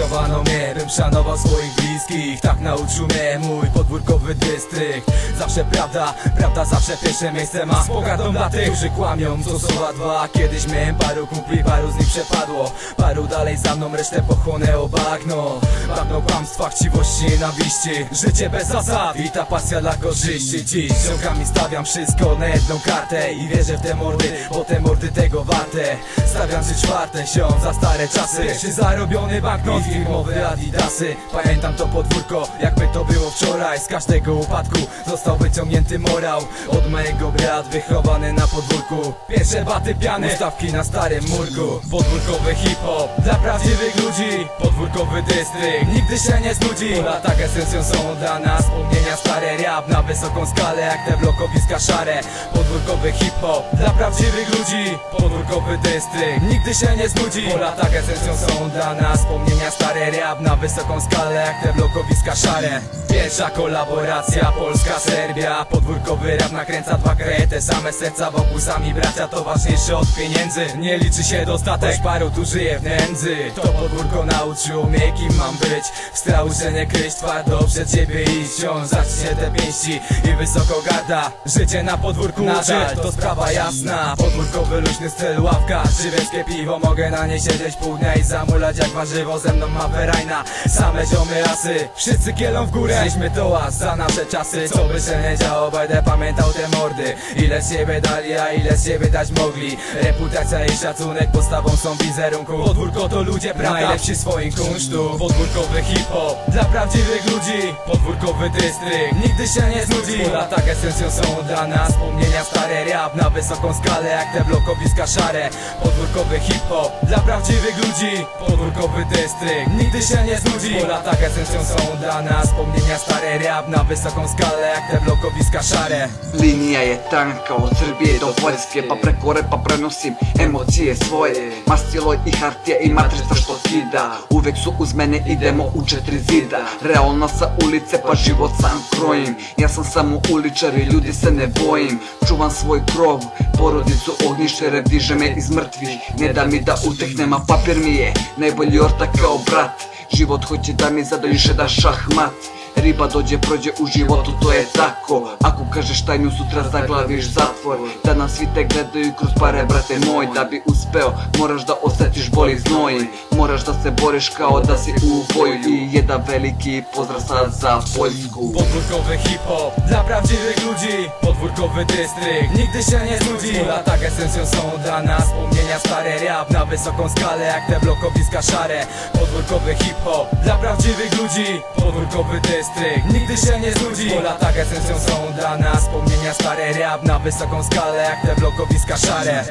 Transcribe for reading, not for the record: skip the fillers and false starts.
wychowano mnie, bym szanował swoich bliskich. Tak nauczył mnie mój podwórkowy dystrykt. Zawsze prawda, prawda zawsze pierwsze miejsce ma. Z pogardą dla tych, którzy kłamią, co słowa dwa. Kiedyś miałem paru kumpli, paru z nich przepadło. Paru dalej za mną, resztę pochłonęło bagno. Bagno kłamstwa, chciwości, nienawiści. Życie bez zasad i ta pasja dla korzyści. Dziś ciągami stawiam wszystko na jedną kartę i wierzę w te mordy, bo te mordy tego warte. Stawiam 3/4 sią za stare czasy. Pierwszy zarobiony banknot i firmowe adidasy. Pamiętam to podwórko, jakby to było wczoraj. Z każdego upadku został wyciągnięty morał. Od mojego brat wychowany na podwórku. Pierwsze baty piany, ustawki na starym murku. Podwórkowy hip-hop dla prawdziwych ludzi. Podwórkowy dystrykt nigdy się nie znudzi. Po latach esencją są dla nas wspomnienia stare. Rap na wysoką skalę jak te blokowiska szare. Podwórkowy hip-hop dla prawdziwych ludzi. Podwórkowy dystrykt nigdy się nie znudzi. Po latach esencją są dla nas wspomnienia stare. Rap na wysoką skalę jak te blokowiska szare. Pierwsza kolaboracja Polska-Serbia. Podwórkowy rap nakręca dwa kraje, te same serca wokół, sami bracia, to ważniejsze od pieniędzy. Nie liczy się dostatek, choć paru tu żyje w nędzy. To podwórko nauczyło mnie, kim mam być. W strachu się nie kryć, twardo przed siebie iść. Wciąż zacznie te pięści i wysoko garda. Życie na podwórku nadal, to sprawa jasna. Podwórkowy luźny styl, ławka, żywieckie piwo. Mogę na nie siedzieć pół dnia i zamulać jak warzywo. Ze mną ma ferajna, same ziomy asy. Wszyscy kielą w górę, żeśmy to łas za nasze czasy. Co by się nie działo, będę pamiętał te mordy. Ile z siebie dali, a ile z siebie dać mogli. Reputacja i szacunek podstawą są wizerunku. Podwórko to ludzie, prawda, najlepsi w swoim kunsztu. Podwórkowy hip-hop dla prawdziwych ludzi. Podwórkowy dystrykt nigdy się nie znudzi. Po latach esencją są dla nas wspomnienia stare. Rap na wysoką skalę jak te blokowiska szare. Podwórkowy hip-hop dla prawdziwych ludzi. Podwórkowy dystrykt nigdy się nie znudzi. Po latach esencją są dla nas wspomnienia stare. Rap na wysoką skalę jak te blokowiska szare. Linija je tanka od Srbije do Poljske, pa preko repa prenosim emocije svoje. Mastiloj i hartija i matrica što skida, uvek su uz mene, idemo u 4 zida. Realno sa ulice pa život sam krojim. Ja sam samo uličar i ljudi se ne bojim. Čuvam svoj krov, porodicu ognjiše, rev diže me iz mrtvih. Ne da mi da utehnem, a papir mi je najbolji ortak kao brat. Život hoće da mi zadojiše da šahmat. Riba dođe prođe u životu, to je tako. Ako kažeš tajnu, sutra zaglaviš zatvor. Danas svi te gledaju kroz pare, brate moj. Da bi uspeo, moraš da osjetiš bol i znoj. Moraš da se boriš kao da si u boju. I jedan veliki pozdrav sad za Poljsku. Podwórkowy hip-hop dla prawdziwych ludzi. Podwórkowy dystrykt nigdy się nie znudzi. Po latach esencją są dla nas wspomnienia stare. Rap na wysoką skalę jak te blokowiska szare. Podwórkowy hip-hop dla prawdziwych ludzi. Podwórkowy dystrykt nigdy się nie znudzi. Po latach esencją są dla nas wspomnienia stare. Rap na wysoką skalę jak te blokowiska szare.